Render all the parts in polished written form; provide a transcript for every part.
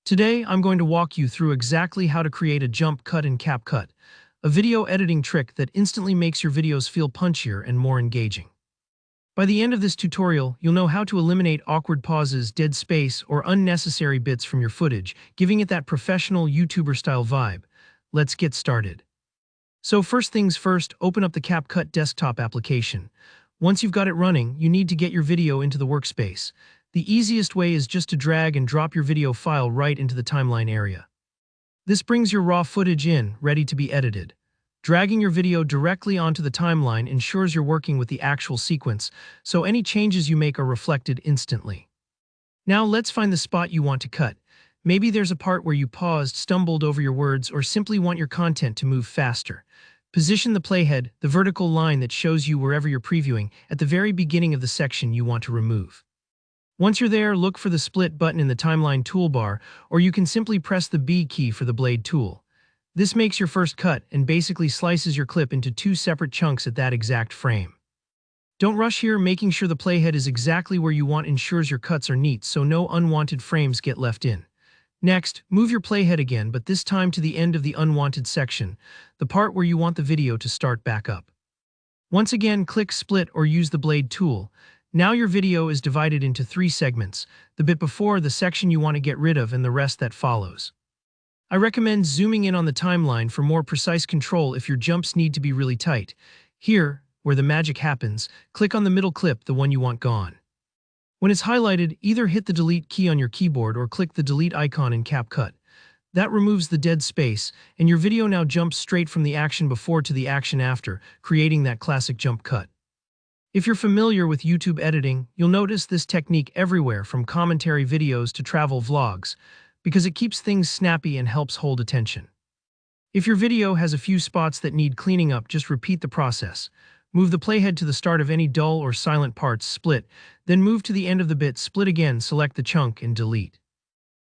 Today, I'm going to walk you through exactly how to create a jump cut in CapCut, a video editing trick that instantly makes your videos feel punchier and more engaging. By the end of this tutorial, you'll know how to eliminate awkward pauses, dead space, or unnecessary bits from your footage, giving it that professional YouTuber-style vibe. Let's get started. So first things first, open up the CapCut desktop application. Once you've got it running, you need to get your video into the workspace. The easiest way is just to drag and drop your video file right into the timeline area. This brings your raw footage in, ready to be edited. Dragging your video directly onto the timeline ensures you're working with the actual sequence, so any changes you make are reflected instantly. Now let's find the spot you want to cut. Maybe there's a part where you paused, stumbled over your words, or simply want your content to move faster. Position the playhead, the vertical line that shows you wherever you're previewing, at the very beginning of the section you want to remove. Once you're there, look for the split button in the timeline toolbar, or you can simply press the B key for the blade tool. This makes your first cut and basically slices your clip into two separate chunks at that exact frame. Don't rush here, making sure the playhead is exactly where you want ensures your cuts are neat so no unwanted frames get left in. Next, move your playhead again, but this time to the end of the unwanted section, the part where you want the video to start back up. Once again, click split or use the blade tool. Now your video is divided into three segments, the bit before, the section you want to get rid of, and the rest that follows. I recommend zooming in on the timeline for more precise control if your jumps need to be really tight. Here, where the magic happens, click on the middle clip, the one you want gone. When it's highlighted, either hit the delete key on your keyboard or click the delete icon in CapCut. That removes the dead space, and your video now jumps straight from the action before to the action after, creating that classic jump cut. If you're familiar with YouTube editing, you'll notice this technique everywhere from commentary videos to travel vlogs, because it keeps things snappy and helps hold attention. If your video has a few spots that need cleaning up, just repeat the process. Move the playhead to the start of any dull or silent parts, split, then move to the end of the bit, split again, select the chunk, and delete.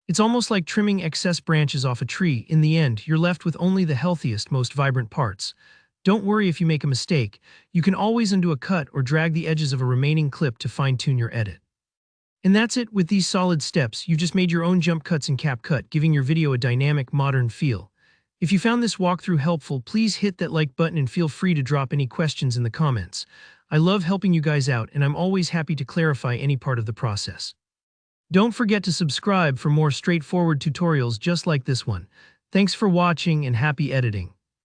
It's almost like trimming excess branches off a tree. In the end, you're left with only the healthiest, most vibrant parts. Don't worry if you make a mistake. You can always undo a cut or drag the edges of a remaining clip to fine-tune your edit. And that's it. With these solid steps, you just made your own jump cuts in CapCut, giving your video a dynamic, modern feel. If you found this walkthrough helpful, please hit that like button and feel free to drop any questions in the comments. I love helping you guys out, and I'm always happy to clarify any part of the process. Don't forget to subscribe for more straightforward tutorials just like this one. Thanks for watching and happy editing.